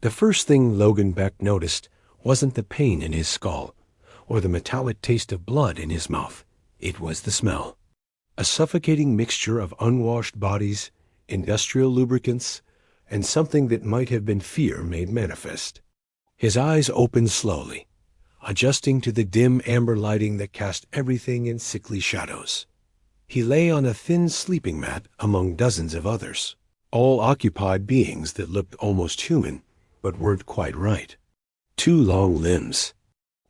The first thing Logan Beck noticed wasn't the pain in his skull, or the metallic taste of blood in his mouth. It was the smell. A suffocating mixture of unwashed bodies, industrial lubricants, and something that might have been fear made manifest. His eyes opened slowly, adjusting to the dim amber lighting that cast everything in sickly shadows. He lay on a thin sleeping mat among dozens of others, all occupied beings that looked almost human, but weren't quite right. 2 long limbs,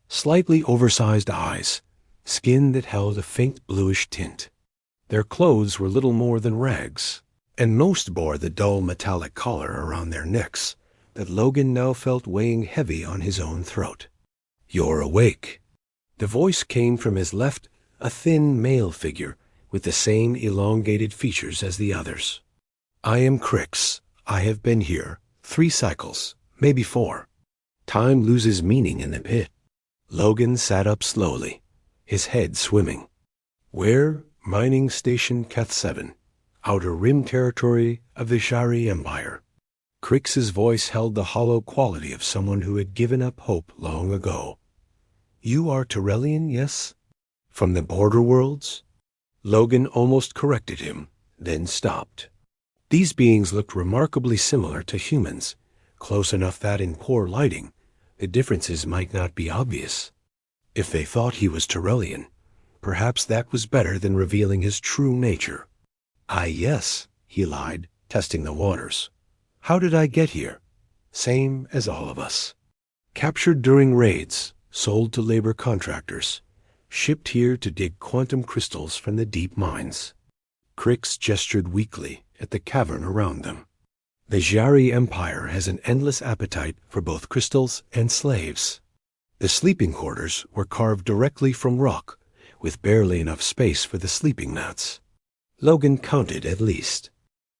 slightly oversized eyes, skin that held a faint bluish tint. Their clothes were little more than rags, and most bore the dull metallic collar around their necks that Logan now felt weighing heavy on his own throat. "You're awake." The voice came from his left, a thin male figure with the same elongated features as the others. "I am Crix. I have been here 3 cycles, maybe 4. Time loses meaning in the pit." Logan sat up slowly, his head swimming. "Where? Mining Station Keth 7, Outer Rim territory of the Shari Empire." Crix's voice held the hollow quality of someone who had given up hope long ago. "You are Tyrellian, yes? From the border worlds?" Logan almost corrected him, then stopped. These beings looked remarkably similar to humans, close enough that in poor lighting, the differences might not be obvious. If they thought he was Tyrellian, perhaps that was better than revealing his true nature. Yes," he lied, testing the waters. "How did I get here? Same as all of us. Captured during raids, sold to labor contractors, shipped here to dig quantum crystals from the deep mines." Crix gestured weakly at the cavern around them. "The Shari Empire has an endless appetite for both crystals and slaves." The sleeping quarters were carved directly from rock, with barely enough space for the sleeping mats. Logan counted at least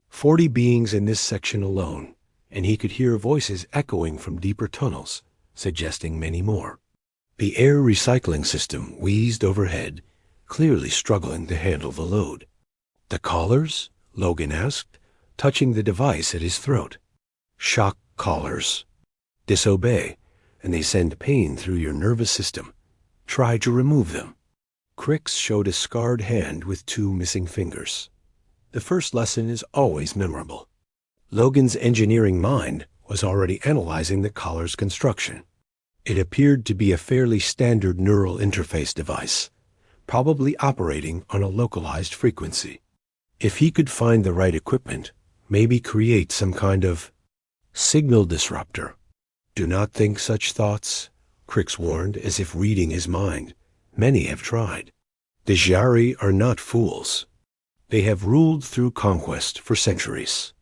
40 beings in this section alone, and he could hear voices echoing from deeper tunnels, suggesting many more. The air recycling system wheezed overhead, clearly struggling to handle the load. "The collars?" Logan asked, touching the device at his throat. "Shock collars. Disobey, and they send pain through your nervous system. Try to remove them." Crix showed a scarred hand with 2 missing fingers. The first lesson is always memorable. Logan's engineering mind was already analyzing the collar's construction. It appeared to be a fairly standard neural interface device, probably operating on a localized frequency. If he could find the right equipment, maybe create some kind of signal disruptor. "Do not think such thoughts," Crix warned, as if reading his mind. "Many have tried. The Shari are not fools. They have ruled through conquest for centuries.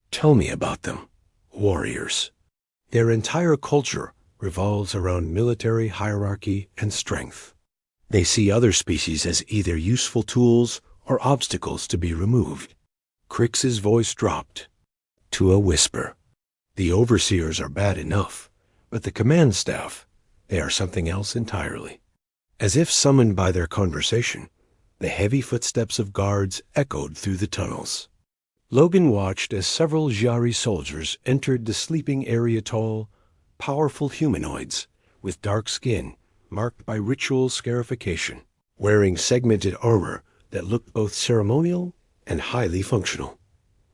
Tell me about them. Warriors. Their entire culture revolves around military hierarchy and strength. They see other species as either useful tools or obstacles to be removed." Crix's voice dropped to a whisper. "The overseers are bad enough, but the command staff, they are something else entirely." As if summoned by their conversation, the heavy footsteps of guards echoed through the tunnels. Logan watched as several Shari soldiers entered the sleeping area, tall, powerful humanoids with dark skin marked by ritual scarification, wearing segmented armor that looked both ceremonial and highly functional.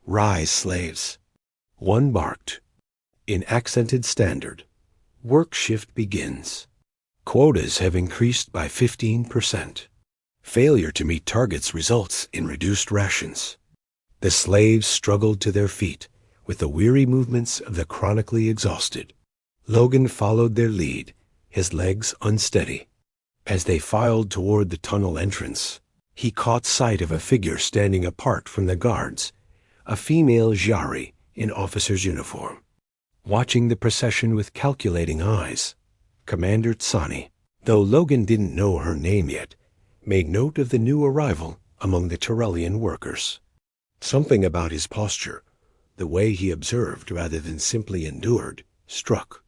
"Rise, slaves." One barked. In accented standard, "Work shift begins. Quotas have increased by 15%. Failure to meet targets results in reduced rations." The slaves struggled to their feet with the weary movements of the chronically exhausted. Logan followed their lead, his legs unsteady. As they filed toward the tunnel entrance, he caught sight of a figure standing apart from the guards, a female Shari in officer's uniform. Watching the procession with calculating eyes, Commander Tsani, though Logan didn't know her name yet, made note of the new arrival among the Tyrellian workers. Something about his posture, the way he observed rather than simply endured, struck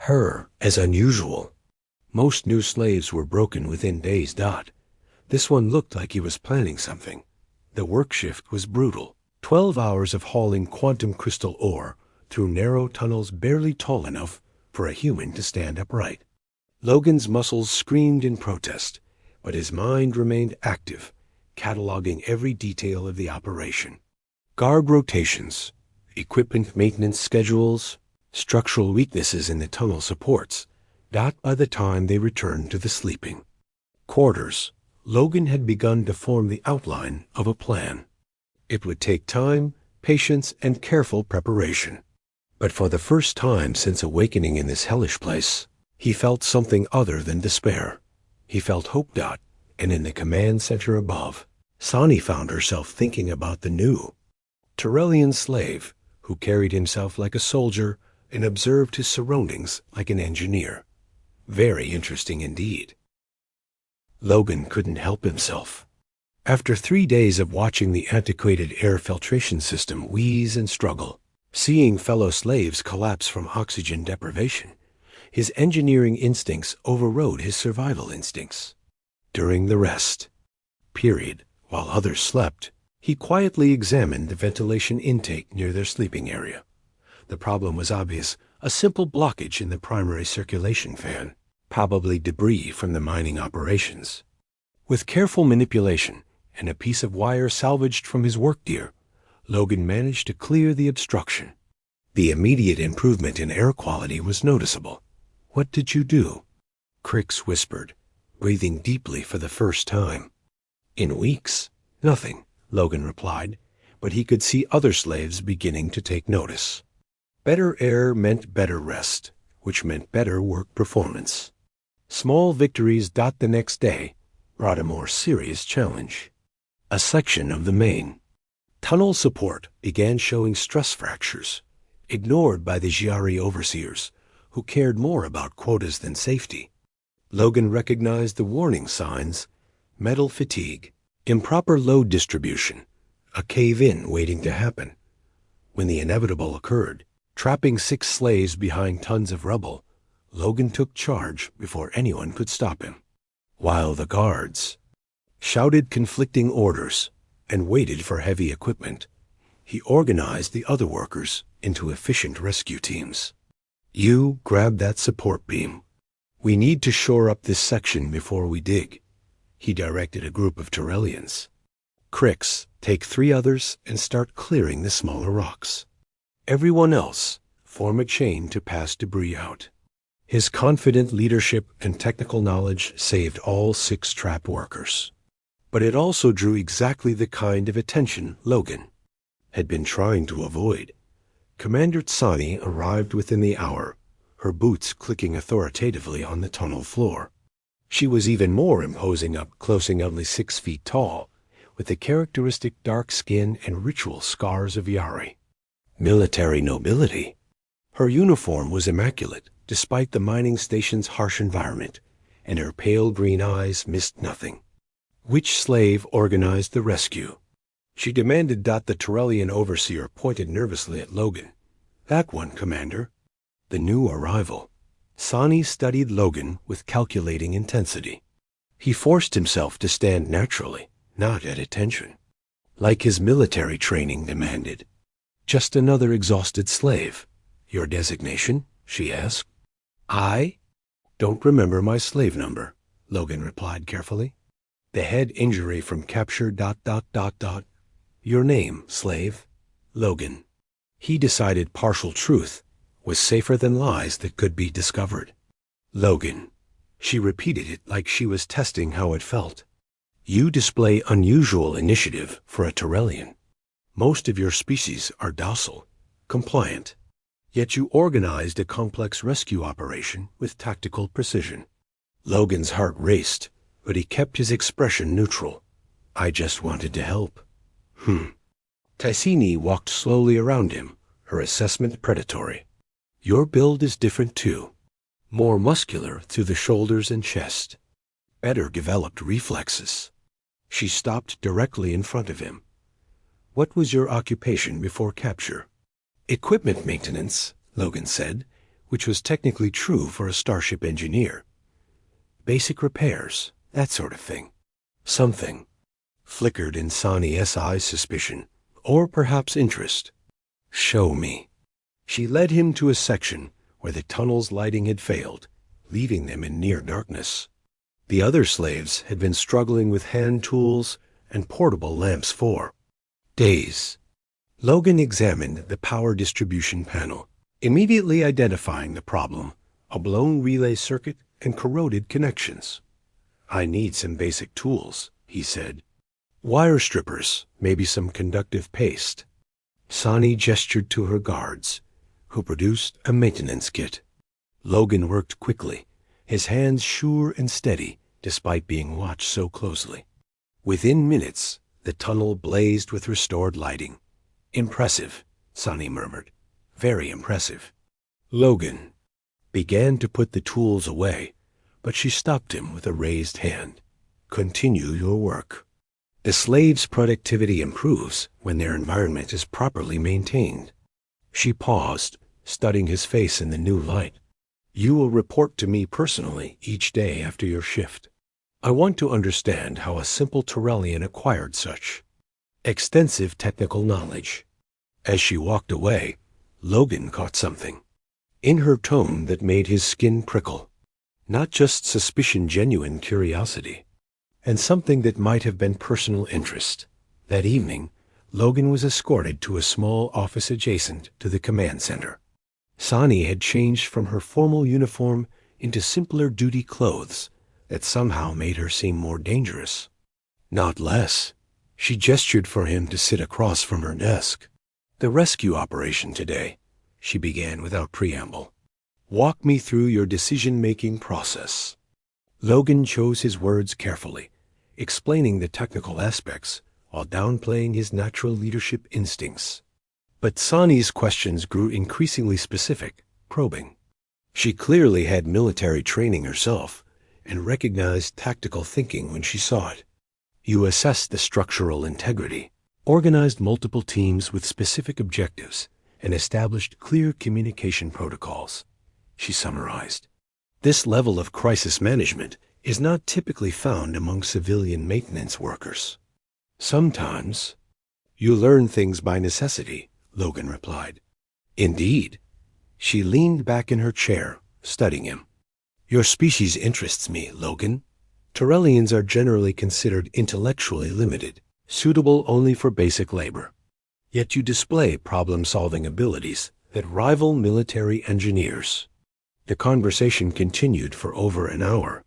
her as unusual. Most new slaves were broken within days. This one looked like he was planning something. The work shift was brutal. 12 hours of hauling quantum crystal ore through narrow tunnels barely tall enough for a human to stand upright. Logan's muscles screamed in protest, but his mind remained active, cataloging every detail of the operation. Guard rotations, equipment maintenance schedules, structural weaknesses in the tunnel supports. By the time they returned to the sleeping quarters, Logan had begun to form the outline of a plan. It would take time, patience, and careful preparation. But for the first time since awakening in this hellish place, he felt something other than despair. He felt hope. And in the command center above, Sani found herself thinking about the new Tyrellian slave who carried himself like a soldier and observed his surroundings like an engineer. Very interesting indeed. Logan couldn't help himself. After 3 days of watching the antiquated air filtration system wheeze and struggle, seeing fellow slaves collapse from oxygen deprivation, his engineering instincts overrode his survival instincts. During the rest period, while others slept, he quietly examined the ventilation intake near their sleeping area. The problem was obvious, a simple blockage in the primary circulation fan, probably debris from the mining operations. With careful manipulation and a piece of wire salvaged from his work gear, Logan managed to clear the obstruction. The immediate improvement in air quality was noticeable. "What did you do?" Crix whispered, breathing deeply for the first time. "In weeks, nothing," Logan replied, but he could see other slaves beginning to take notice. Better air meant better rest, which meant better work performance. Small victories. The next day brought a more serious challenge. A section of the main tunnel support began showing stress fractures, ignored by the Giari overseers, who cared more about quotas than safety. Logan recognized the warning signs: metal fatigue, improper load distribution, a cave-in waiting to happen. When the inevitable occurred, trapping 6 slaves behind tons of rubble, Logan took charge before anyone could stop him. While the guards shouted conflicting orders and waited for heavy equipment, he organized the other workers into efficient rescue teams. "You grab that support beam. We need to shore up this section before we dig," he directed a group of Tyrellians. "Crix, take 3 others and start clearing the smaller rocks. Everyone else, form a chain to pass debris out." His confident leadership and technical knowledge saved all 6 trapped workers. But it also drew exactly the kind of attention Logan had been trying to avoid. Commander Tsani arrived within the hour, her boots clicking authoritatively on the tunnel floor. She was even more imposing up close, only 6 feet tall, with the characteristic dark skin and ritual scars of Yari. Military nobility. Her uniform was immaculate, despite the mining station's harsh environment, and her pale green eyes missed nothing. Which slave organized the rescue? She demanded. The Tyrellian overseer pointed nervously at Logan. "That one, Commander." The new arrival. Sani studied Logan with calculating intensity. He forced himself to stand naturally, not at attention, like his military training demanded. "Just another exhausted slave. Your designation?" she asked. "I don't remember my slave number," Logan replied carefully. "The head injury from capture. Your name, slave?" "Logan." He decided partial truth was safer than lies that could be discovered. "Logan." She repeated it like she was testing how it felt. "You display unusual initiative for a Tyrellian. Most of your species are docile, compliant. Yet you organized a complex rescue operation with tactical precision." Logan's heart raced, but he kept his expression neutral. "I just wanted to help." Ticini walked slowly around him, her assessment predatory. "Your build is different too. More muscular through the shoulders and chest. Better developed reflexes." She stopped directly in front of him. "What was your occupation before capture?" "Equipment maintenance," Logan said, which was technically true for a starship engineer. "Basic repairs, that sort of thing." Something flickered in Sani S.I.'s suspicion, or perhaps interest. "Show me." She led him to a section where the tunnel's lighting had failed, leaving them in near darkness. The other slaves had been struggling with hand tools and portable lamps for days. Logan examined the power distribution panel, immediately identifying the problem: a blown relay circuit and corroded connections. "I need some basic tools," he said. "Wire strippers, maybe some conductive paste." Sani gestured to her guards, who produced a maintenance kit. Logan worked quickly, his hands sure and steady despite being watched so closely. Within minutes, the tunnel blazed with restored lighting. "Impressive," Sani murmured. "Very impressive." Logan began to put the tools away, but she stopped him with a raised hand. "Continue your work. The slaves' productivity improves when their environment is properly maintained." She paused, studying his face in the new light. "You will report to me personally each day after your shift. I want to understand how a simple Tyrellian acquired such extensive technical knowledge." As she walked away, Logan caught something in her tone that made his skin prickle. Not just suspicion, genuine curiosity, and something that might have been personal interest. That evening, Logan was escorted to a small office adjacent to the command center. Sani had changed from her formal uniform into simpler duty clothes that somehow made her seem more dangerous. Not less. She gestured for him to sit across from her desk. "The rescue operation today," she began without preamble. "Walk me through your decision-making process." Logan chose his words carefully, explaining the technical aspects while downplaying his natural leadership instincts. But Sani's questions grew increasingly specific, probing. She clearly had military training herself and recognized tactical thinking when she saw it. "You assessed the structural integrity, organized multiple teams with specific objectives, and established clear communication protocols," she summarized. "This level of crisis management is not typically found among civilian maintenance workers." "Sometimes you learn things by necessity," Logan replied. "Indeed." She leaned back in her chair, studying him. "Your species interests me, Logan. Tyrellians are generally considered intellectually limited, suitable only for basic labor. Yet you display problem-solving abilities that rival military engineers." The conversation continued for over an hour,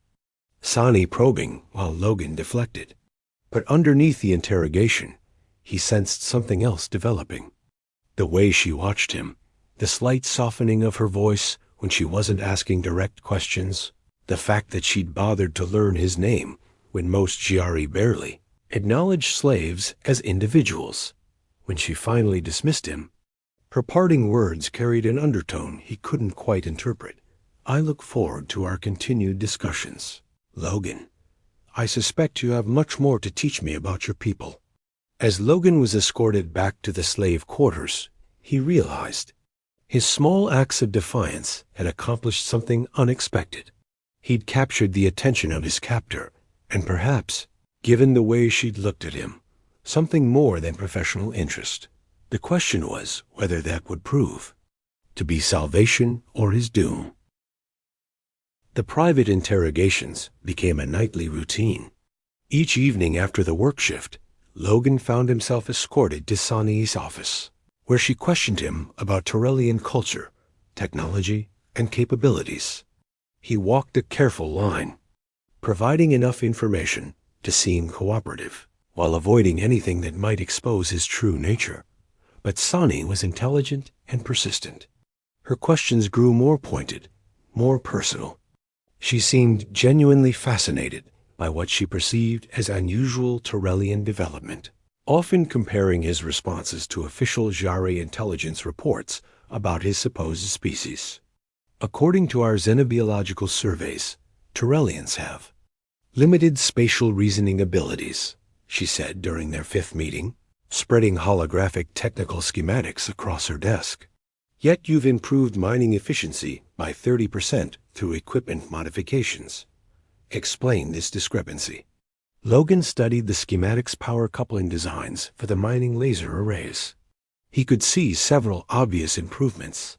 Sani probing while Logan deflected. But underneath the interrogation, he sensed something else developing. The way she watched him, the slight softening of her voice when she wasn't asking direct questions, the fact that she'd bothered to learn his name when most Giari barely acknowledged slaves as individuals. When she finally dismissed him, her parting words carried an undertone he couldn't quite interpret. "I look forward to our continued discussions, Logan. I suspect you have much more to teach me about your people." As Logan was escorted back to the slave quarters, he realized his small acts of defiance had accomplished something unexpected. He'd captured the attention of his captor, and perhaps, given the way she'd looked at him, something more than professional interest. The question was whether that would prove to be salvation or his doom. The private interrogations became a nightly routine. Each evening after the work shift, Logan found himself escorted to Sani's office, where she questioned him about Tyrellian culture, technology, and capabilities. He walked a careful line, providing enough information to seem cooperative, while avoiding anything that might expose his true nature. But Sani was intelligent and persistent. Her questions grew more pointed, more personal. She seemed genuinely fascinated by what she perceived as unusual Tyrellian development, often comparing his responses to official Giari intelligence reports about his supposed species. "According to our xenobiological surveys, Tyrellians have limited spatial reasoning abilities," she said during their 5th meeting, spreading holographic technical schematics across her desk. "Yet you've improved mining efficiency by 30% through equipment modifications. Explain this discrepancy." Logan studied the schematics' power coupling designs for the mining laser arrays. He could see several obvious improvements,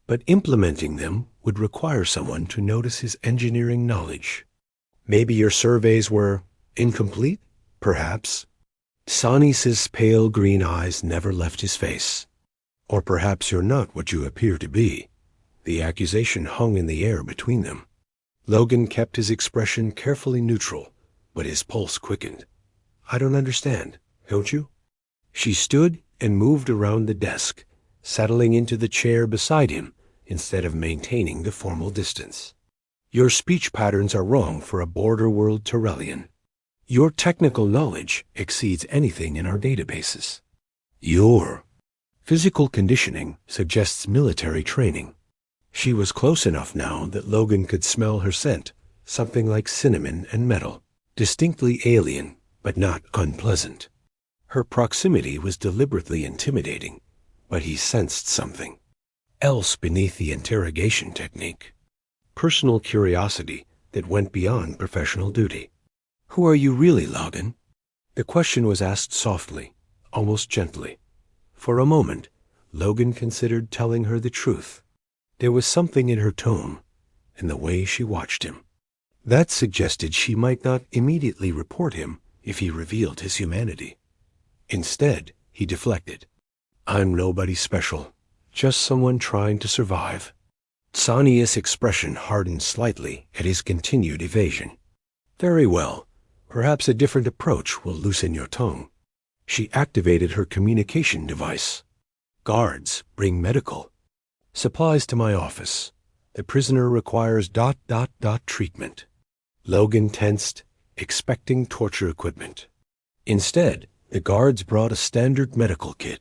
but implementing them would require someone to notice his engineering knowledge. Maybe your surveys were incomplete, perhaps. Sonis's pale green eyes never left his face. Or perhaps you're not what you appear to be. The accusation hung in the air between them. Logan kept his expression carefully neutral, but his pulse quickened. I don't understand, don't you? She stood and moved around the desk, settling into the chair beside him instead of maintaining the formal distance. Your speech patterns are wrong for a border world Tyrellian. Your technical knowledge exceeds anything in our databases. Your physical conditioning suggests military training. She was close enough now that Logan could smell her scent, something like cinnamon and metal, distinctly alien, but not unpleasant. Her proximity was deliberately intimidating, but he sensed something else beneath the interrogation technique. Personal curiosity that went beyond professional duty. Who are you really, Logan? The question was asked softly, almost gently. For a moment, Logan considered telling her the truth. There was something in her tone, in the way she watched him, that suggested she might not immediately report him if he revealed his humanity. Instead, he deflected. I'm nobody special, just someone trying to survive. Sania's expression hardened slightly at his continued evasion. Very well. Perhaps a different approach will loosen your tongue. She activated her communication device. Guards, bring medical. Supplies to my office. The prisoner requires ... treatment. Logan tensed, expecting torture equipment. Instead, the guards brought a standard medical kit.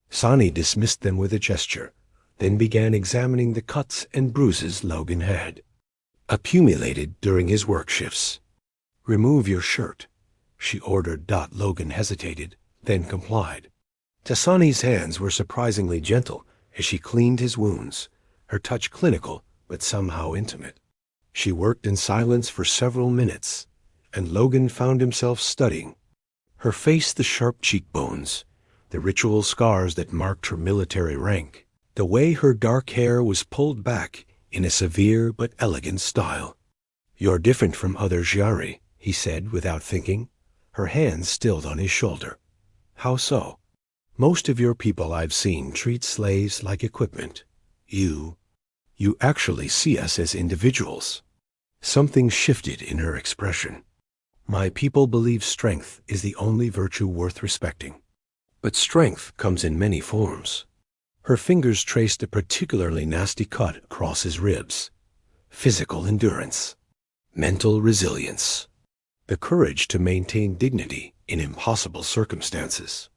Sani dismissed them with a gesture, then began examining the cuts and bruises Logan had accumulated during his work shifts. Remove your shirt, she ordered. Logan hesitated, then complied. Tassani's hands were surprisingly gentle as she cleaned his wounds, her touch clinical but somehow intimate. She worked in silence for several minutes, and Logan found himself studying her face, the sharp cheekbones, the ritual scars that marked her military rank, the way her dark hair was pulled back in a severe but elegant style. You're different from other Jari, he said without thinking, her hands stilled on his shoulder. How so? Most of your people I've seen treat slaves like equipment. You actually see us as individuals. Something shifted in her expression. My people believe strength is the only virtue worth respecting. But strength comes in many forms. Her fingers traced a particularly nasty cut across his ribs. Physical endurance. Mental resilience. The courage to maintain dignity in impossible circumstances.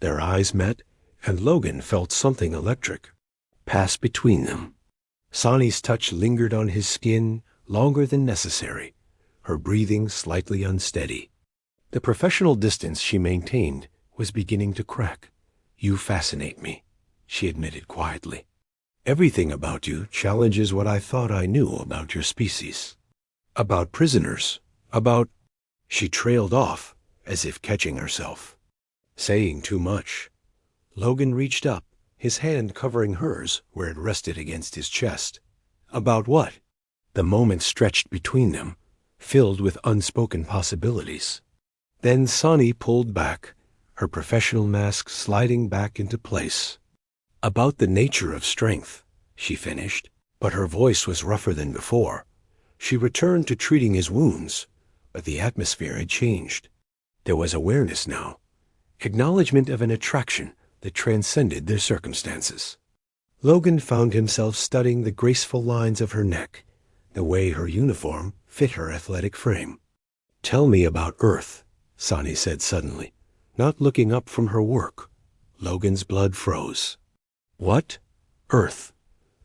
Their eyes met, and Logan felt something electric pass between them. Sani's touch lingered on his skin longer than necessary, her breathing slightly unsteady. The professional distance she maintained was beginning to crack. You fascinate me, she admitted quietly. Everything about you challenges what I thought I knew about your species. About prisoners, about... She trailed off, as if catching herself. Saying too much. Logan reached up, his hand covering hers where it rested against his chest. About what? The moment stretched between them, filled with unspoken possibilities. Then Sani pulled back, her professional mask sliding back into place. About the nature of strength, she finished, but her voice was rougher than before. She returned to treating his wounds, but the atmosphere had changed. There was awareness now, acknowledgement of an attraction that transcended their circumstances. Logan found himself studying the graceful lines of her neck, the way her uniform fit her athletic frame. Tell me about Earth, Sani said suddenly, not looking up from her work. Logan's blood froze. What? Earth,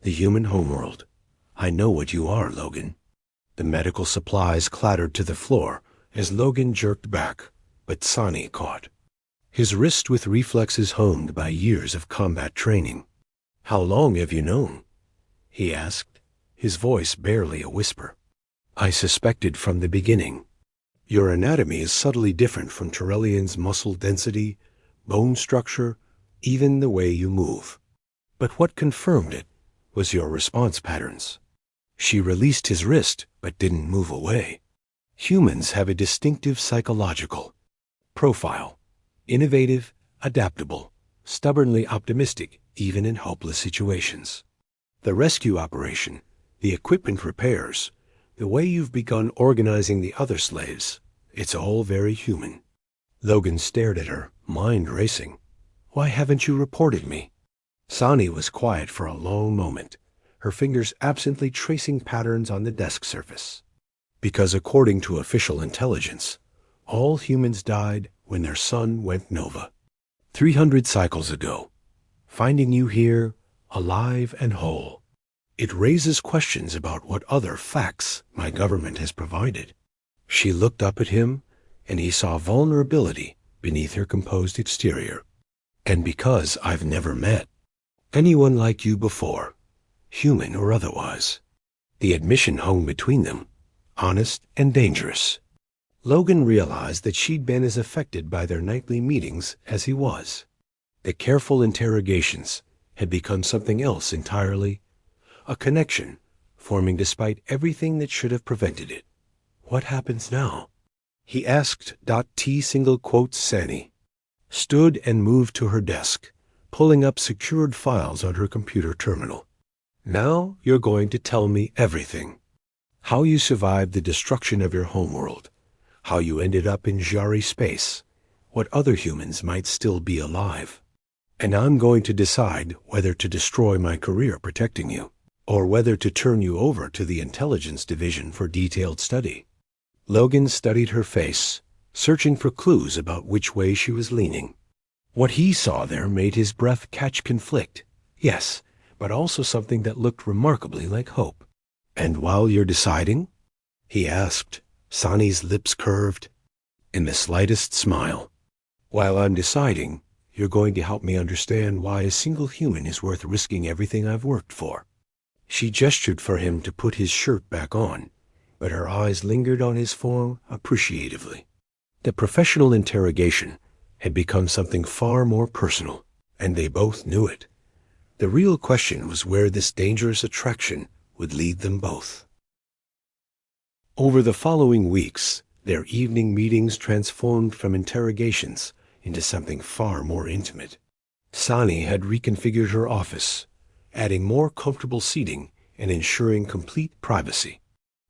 the human homeworld. I know what you are, Logan. The medical supplies clattered to the floor as Logan jerked back, but Sani caught. His wrist with reflexes honed by years of combat training. How long have you known? He asked, his voice barely a whisper. I suspected from the beginning. Your anatomy is subtly different from Tyrellian's muscle density, bone structure, even the way you move. But what confirmed it was your response patterns. She released his wrist, but didn't move away. Humans have a distinctive psychological profile: innovative, adaptable, stubbornly optimistic, even in hopeless situations. The rescue operation, the equipment repairs, the way you've begun organizing the other slaves, it's all very human. Logan stared at her, mind racing. Why haven't you reported me? Sani was quiet for a long moment, her fingers absently tracing patterns on the desk surface. Because according to official intelligence, all humans died when their sun went nova. 300 cycles ago. Finding you here, alive and whole. It raises questions about what other facts my government has provided. She looked up at him, and he saw vulnerability beneath her composed exterior. And because I've never met anyone like you before, human or otherwise. The admission hung between them, honest and dangerous. Logan realized that she'd been as affected by their nightly meetings as he was. The careful interrogations had become something else entirely, a connection forming despite everything that should have prevented it. What happens now? He asked. T single quotes Sani, stood and moved to her desk, pulling up secured files on her computer terminal. Now you're going to tell me everything. How you survived the destruction of your homeworld, how you ended up in Jari space, what other humans might still be alive. And I'm going to decide whether to destroy my career protecting you, or whether to turn you over to the intelligence division for detailed study. Logan studied her face, searching for clues about which way she was leaning. What he saw there made his breath catch conflict, yes, but also something that looked remarkably like hope. And while you're deciding? He asked, Sani's lips curved in the slightest smile. While I'm deciding, you're going to help me understand why a single human is worth risking everything I've worked for. She gestured for him to put his shirt back on, but her eyes lingered on his form appreciatively. The professional interrogation had become something far more personal, and they both knew it. The real question was where this dangerous attraction would lead them both. Over the following weeks, their evening meetings transformed from interrogations into something far more intimate. Sani had reconfigured her office, adding more comfortable seating and ensuring complete privacy.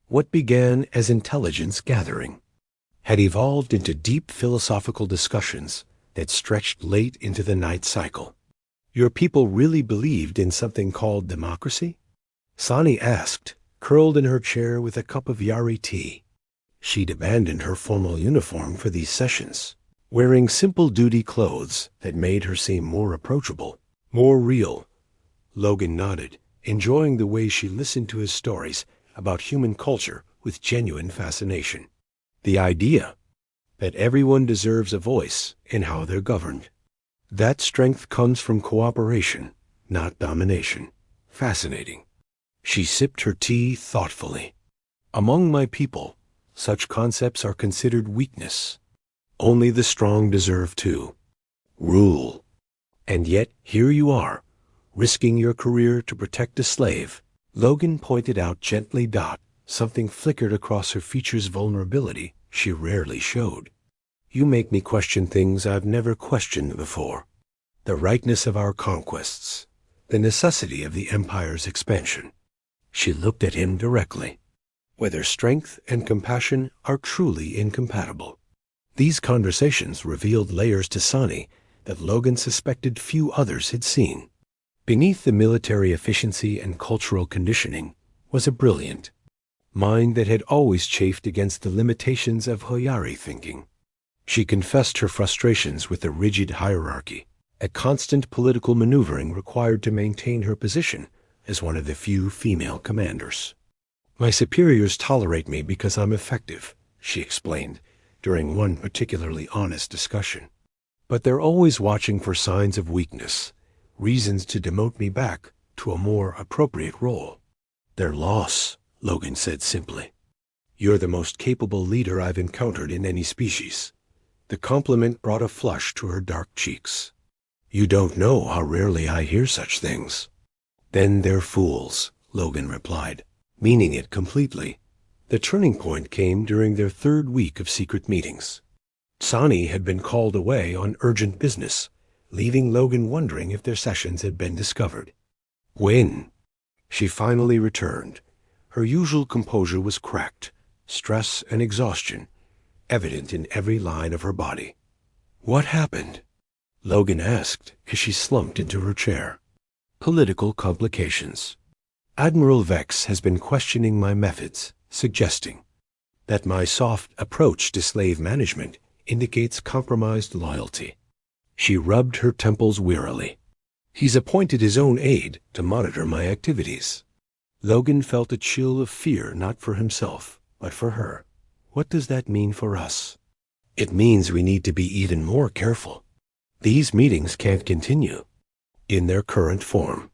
What began as intelligence gathering had evolved into deep philosophical discussions that stretched late into the night cycle. Your people really believed in something called democracy? Sani asked, curled in her chair with a cup of Yari tea. She'd abandoned her formal uniform for these sessions, wearing simple duty clothes that made her seem more approachable, more real. Logan nodded, enjoying the way she listened to his stories about human culture with genuine fascination. The idea that everyone deserves a voice in how they're governed. That strength comes from cooperation, not domination. Fascinating. She sipped her tea thoughtfully. Among my people, such concepts are considered weakness. Only the strong deserve to rule. And yet, here you are, risking your career to protect a slave. Logan pointed out gently. Something flickered across her features, vulnerability she rarely showed. You make me question things I've never questioned before. The rightness of our conquests, the necessity of the Empire's expansion. She looked at him directly. Whether strength and compassion are truly incompatible. These conversations revealed layers to Sani that Logan suspected few others had seen. Beneath the military efficiency and cultural conditioning was a brilliant mind that had always chafed against the limitations of Hoyari thinking. She confessed her frustrations with the rigid hierarchy, a constant political maneuvering required to maintain her position as one of the few female commanders. My superiors tolerate me because I'm effective, she explained during one particularly honest discussion. But they're always watching for signs of weakness, reasons to demote me back to a more appropriate role. Their loss, Logan said simply. You're the most capable leader I've encountered in any species. The compliment brought a flush to her dark cheeks. You don't know how rarely I hear such things. Then they're fools, Logan replied, meaning it completely. The turning point came during their third week of secret meetings. Sani had been called away on urgent business, leaving Logan wondering if their sessions had been discovered. When she finally returned, her usual composure was cracked, stress and exhaustion evident in every line of her body. What happened? Logan asked as she slumped into her chair. Political complications. Admiral Vex has been questioning my methods, suggesting that my soft approach to slave management indicates compromised loyalty. She rubbed her temples wearily. He's appointed his own aide to monitor my activities. Logan felt a chill of fear, not for himself, but for her. What does that mean for us? It means we need to be even more careful. These meetings can't continue in their current form.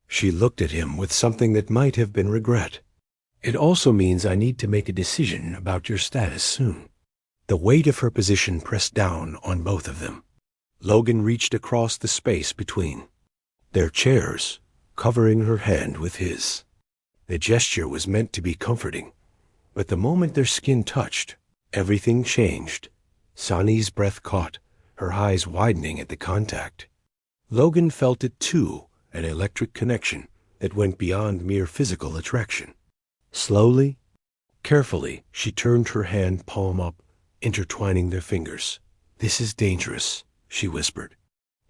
She looked at him with something that might have been regret. It also means I need to make a decision about your status soon. The weight of her position pressed down on both of them. Logan reached across the space between their chairs, covering her hand with his. The gesture was meant to be comforting, but the moment their skin touched, everything changed. Sani's breath caught, her eyes widening at the contact. Logan felt it too, an electric connection that went beyond mere physical attraction. Slowly, carefully, she turned her hand palm up, intertwining their fingers. This is dangerous, she whispered.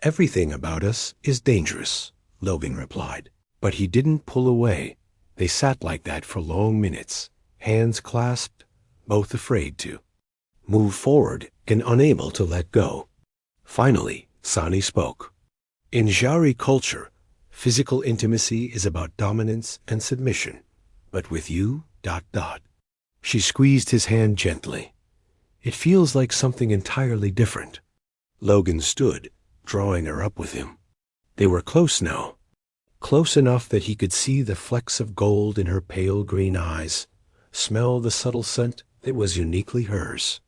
Everything about us is dangerous, Logan replied. But he didn't pull away. They sat like that for long minutes, hands clasped, both afraid to move forward and unable to let go. Finally, Sani spoke. In Jari culture, physical intimacy is about dominance and submission. But with you, ... She squeezed his hand gently. It feels like something entirely different. Logan stood, drawing her up with him. They were close now. Close enough that he could see the flecks of gold in her pale green eyes, smell the subtle scent that was uniquely hers.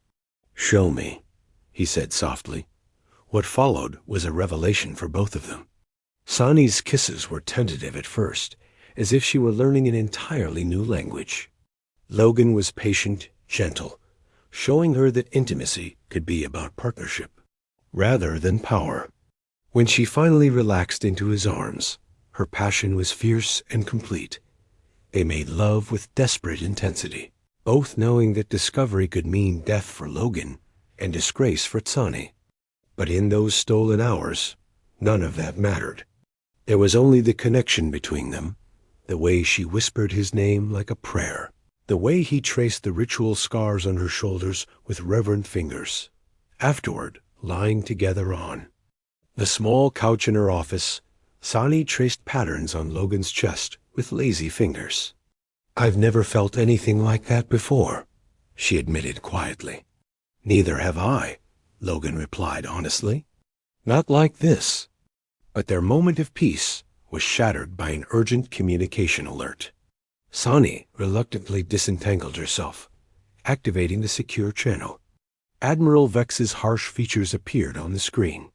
Show me, he said softly. What followed was a revelation for both of them. Sani's kisses were tentative at first, as if she were learning an entirely new language. Logan was patient, gentle, showing her that intimacy could be about partnership, rather than power. When she finally relaxed into his arms, her passion was fierce and complete. They made love with desperate intensity, both knowing that discovery could mean death for Logan and disgrace for Sani. But in those stolen hours, none of that mattered. There was only the connection between them, the way she whispered his name like a prayer, the way he traced the ritual scars on her shoulders with reverent fingers. Afterward, lying together on the small couch in her office, Sani traced patterns on Logan's chest with lazy fingers. I've never felt anything like that before, she admitted quietly. Neither have I, Logan replied honestly. Not like this. But their moment of peace was shattered by an urgent communication alert. Sani reluctantly disentangled herself, activating the secure channel. Admiral Vex's harsh features appeared on the screen.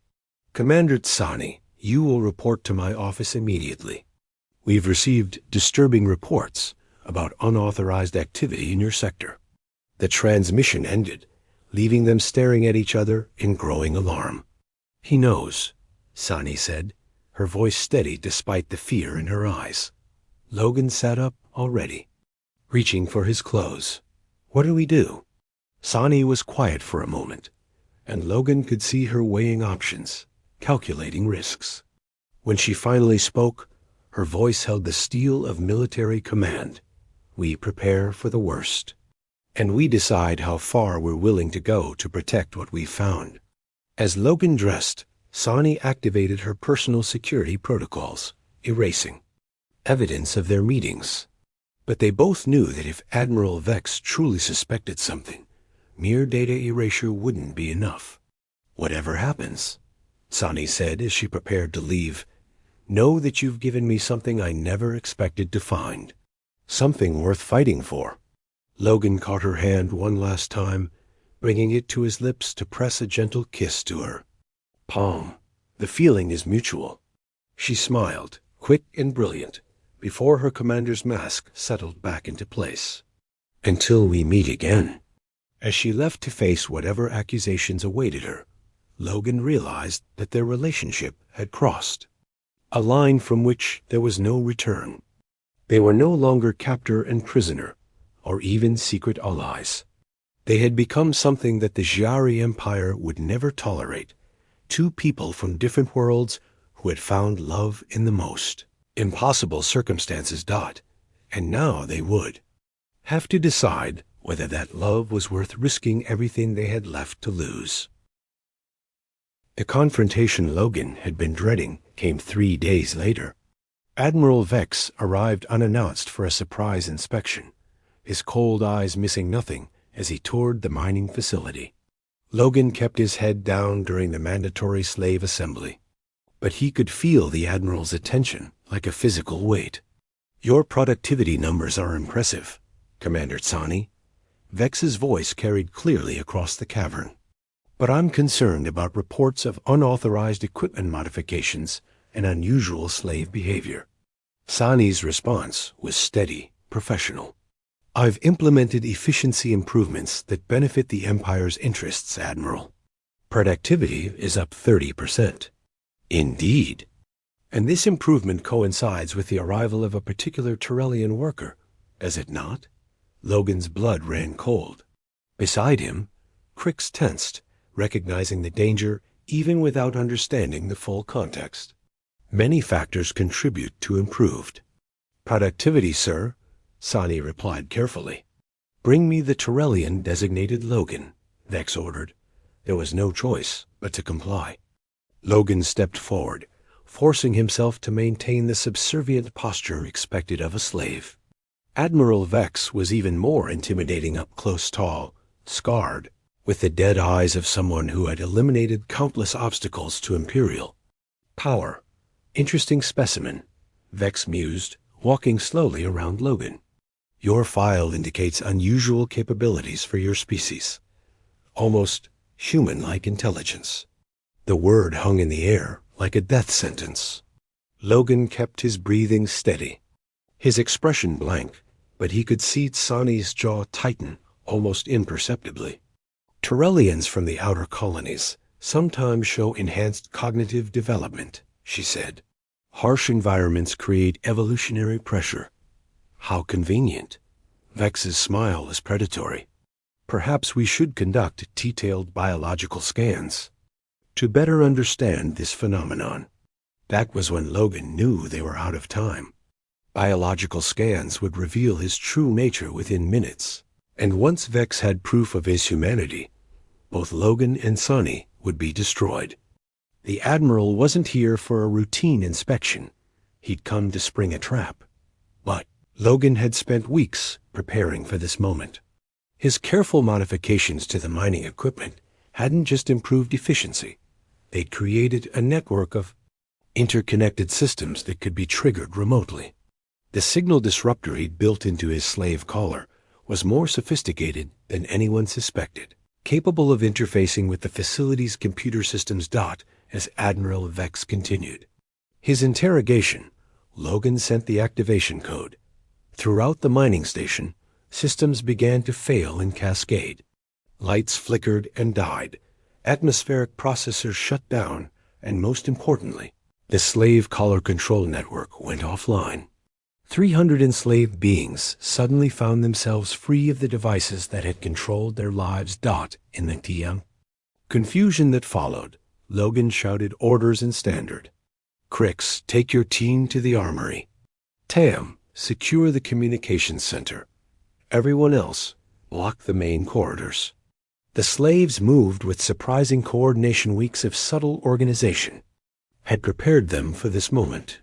Commander Sani, you will report to my office immediately. We've received disturbing reports about unauthorized activity in your sector. The transmission ended, leaving them staring at each other in growing alarm. He knows, Sani said, her voice steady despite the fear in her eyes. Logan sat up already, reaching for his clothes. What do we do? Sani was quiet for a moment, and Logan could see her weighing options, calculating risks. When she finally spoke, her voice held the steel of military command. We prepare for the worst, and we decide how far we're willing to go to protect what we've found. As Logan dressed, Sani activated her personal security protocols, erasing evidence of their meetings. But they both knew that if Admiral Vex truly suspected something, mere data erasure wouldn't be enough. Whatever happens, Sani said as she prepared to leave, know that you've given me something I never expected to find. Something worth fighting for. Logan caught her hand one last time, bringing it to his lips to press a gentle kiss to her palm. The feeling is mutual." She smiled, quick and brilliant, before her commander's mask settled back into place. "Until we meet again." As she left to face whatever accusations awaited her, Logan realized that their relationship had crossed a line from which there was no return. They were no longer captor and prisoner, or even secret allies. They had become something that the Xiari Empire would never tolerate, two people from different worlds who had found love in the most impossible circumstances. And now they would have to decide whether that love was worth risking everything they had left to lose. The confrontation Logan had been dreading came 3 days later. Admiral Vex arrived unannounced for a surprise inspection, his cold eyes missing nothing as he toured the mining facility. Logan kept his head down during the mandatory slave assembly, but he could feel the Admiral's attention like a physical weight. "Your productivity numbers are impressive, Commander Tsani." Vex's voice carried clearly across the cavern. "But I'm concerned about reports of unauthorized equipment modifications and unusual slave behavior." Tsani's response was steady, professional. "I've implemented efficiency improvements that benefit the Empire's interests, Admiral. Productivity is up 30%. "Indeed. And this improvement coincides with the arrival of a particular Turellian worker, does it not?" Logan's blood ran cold. Beside him, Crix tensed, recognizing the danger even without understanding the full context. "Many factors contribute to improved productivity, sir," Tsani replied carefully. "Bring me the Turellian designated Logan," Vex ordered. There was no choice but to comply. Logan stepped forward, forcing himself to maintain the subservient posture expected of a slave. Admiral Vex was even more intimidating up close, tall, scarred, with the dead eyes of someone who had eliminated countless obstacles to Imperial power. "Interesting specimen," Vex mused, walking slowly around Logan. "Your file indicates unusual capabilities for your species. Almost human-like intelligence." The word hung in the air like a death sentence. Logan kept his breathing steady, his expression blank, but he could see Tsani's jaw tighten almost imperceptibly. "Turellians from the outer colonies sometimes show enhanced cognitive development," she said. "Harsh environments create evolutionary pressure." "How convenient." Vex's smile was predatory. "Perhaps we should conduct detailed biological scans to better understand this phenomenon." That was when Logan knew they were out of time. Biological scans would reveal his true nature within minutes, and once Vex had proof of his humanity, both Logan and Tsani would be destroyed. The Admiral wasn't here for a routine inspection. He'd come to spring a trap. But Logan had spent weeks preparing for this moment. His careful modifications to the mining equipment hadn't just improved efficiency. They'd created a network of interconnected systems that could be triggered remotely. The signal disruptor he'd built into his slave collar was more sophisticated than anyone suspected, capable of interfacing with the facility's computer systems. As Admiral Vex continued his interrogation, Logan sent the activation code. Throughout the mining station, systems began to fail in cascade. Lights flickered and died, atmospheric processors shut down, and most importantly, the slave collar control network went offline. 300 enslaved beings suddenly found themselves free of the devices that had controlled their lives. In the Tiang confusion that followed, Logan shouted orders in standard. "Crix, take your team to the armory. Tam, secure the communications center. Everyone else, block the main corridors." The slaves moved with surprising coordination. Weeks of subtle organization had prepared them for this moment.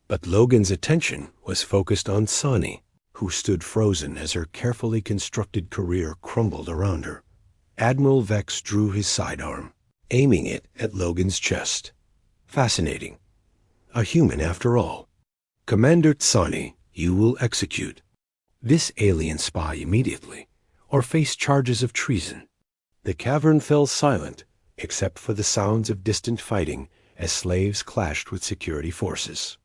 But Logan's attention was focused on Tsani, who stood frozen as her carefully constructed career crumbled around her. Admiral Vex drew his sidearm, aiming it at Logan's chest. Fascinating. A human after all. "Commander Tsani, you will execute this alien spy immediately, or face charges of treason." The cavern fell silent, except for the sounds of distant fighting as slaves clashed with security forces.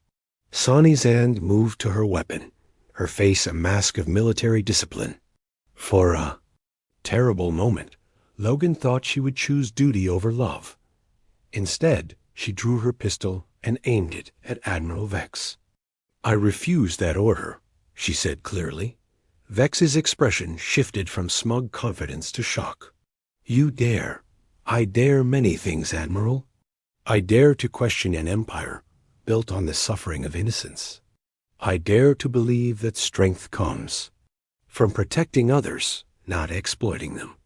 Sani's hand moved to her weapon, her face a mask of military discipline. For a terrible moment, Logan thought she would choose duty over love. Instead, she drew her pistol and aimed it at Admiral Vex. "I refuse that order," she said clearly. Vex's expression shifted from smug confidence to shock. "You dare. I dare many things, Admiral. I dare to question an empire built on the suffering of innocence. I dare to believe that strength comes from protecting others, not exploiting them."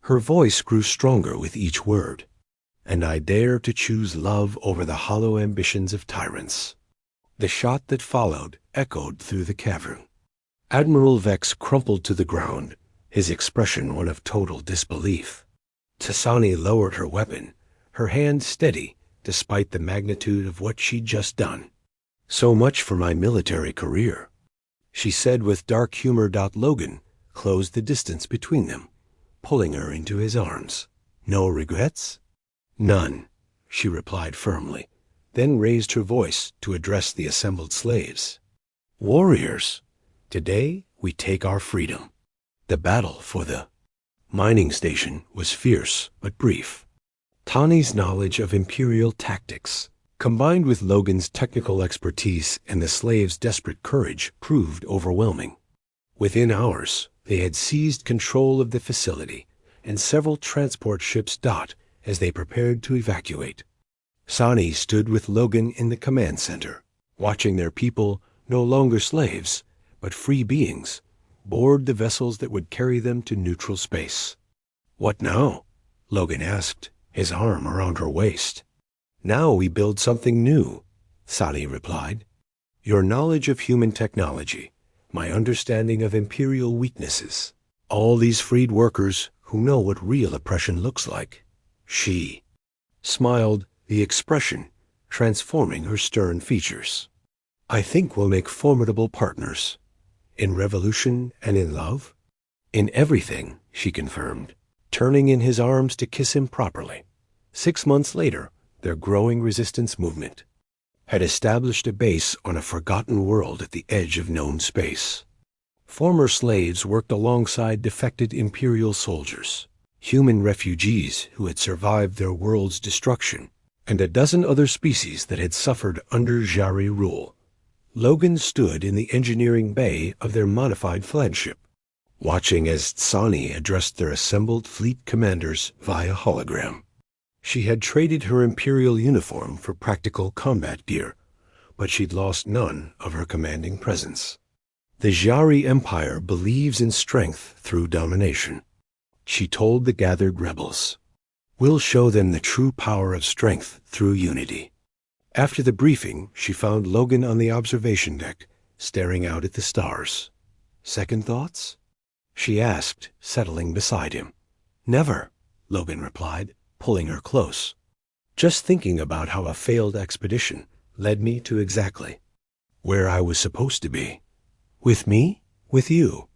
Her voice grew stronger with each word. "And I dare to choose love over the hollow ambitions of tyrants." The shot that followed echoed through the cavern. Admiral Vex crumpled to the ground, his expression one of total disbelief. Sani lowered her weapon, her hand steady despite the magnitude of what she'd just done. "So much for my military career," she said with dark humor. Logan closed the distance between them, pulling her into his arms. "No regrets?" "None," she replied firmly, then raised her voice to address the assembled slaves. "Warriors, today we take our freedom." The battle for the mining station was fierce but brief. Tani's knowledge of Imperial tactics, combined with Logan's technical expertise and the slaves' desperate courage, proved overwhelming. Within hours, they had seized control of the facility, and several transport ships docked as they prepared to evacuate. Sani stood with Logan in the command center, watching their people, no longer slaves, but free beings, board the vessels that would carry them to neutral space. "What now?" Logan asked, his arm around her waist. "Now we build something new," Sani replied. "Your knowledge of human technology, my understanding of Imperial weaknesses, all these freed workers who know what real oppression looks like." She smiled, the expression transforming her stern features. "I think we'll make formidable partners. In revolution and in love?" "In everything," she confirmed, turning in his arms to kiss him properly. 6 months later, their growing resistance movement had established a base on a forgotten world at the edge of known space. Former slaves worked alongside defected Imperial soldiers, human refugees who had survived their world's destruction, and a dozen other species that had suffered under Jari rule. Logan stood in the engineering bay of their modified flagship, watching as Sani addressed their assembled fleet commanders via hologram. She had traded her Imperial uniform for practical combat gear, but she'd lost none of her commanding presence. "The Jari Empire believes in strength through domination," she told the gathered rebels. "We'll show them the true power of strength through unity." After the briefing, she found Logan on the observation deck, staring out at the stars. "Second thoughts?" she asked, settling beside him. "Never," Logan replied, pulling her close. "Just thinking about how a failed expedition led me to exactly where I was supposed to be. With me, with you,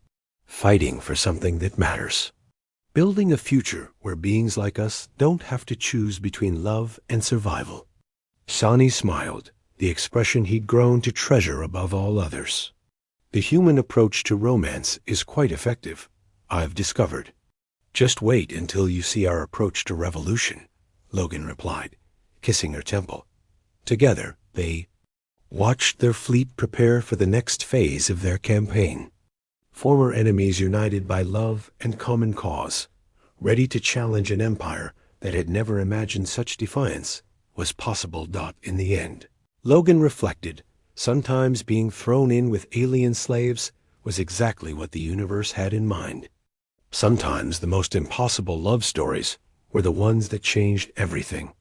fighting for something that matters. Building a future where beings like us don't have to choose between love and survival." Sani smiled, the expression he'd grown to treasure above all others. "The human approach to romance is quite effective, I've discovered." "Just wait until you see our approach to revolution," Logan replied, kissing her temple. Together, they watched their fleet prepare for the next phase of their campaign. Former enemies united by love and common cause, ready to challenge an empire that had never imagined such defiance was possible. In the end, Logan reflected, sometimes being thrown in with alien slaves was exactly what the universe had in mind. Sometimes the most impossible love stories were the ones that changed everything.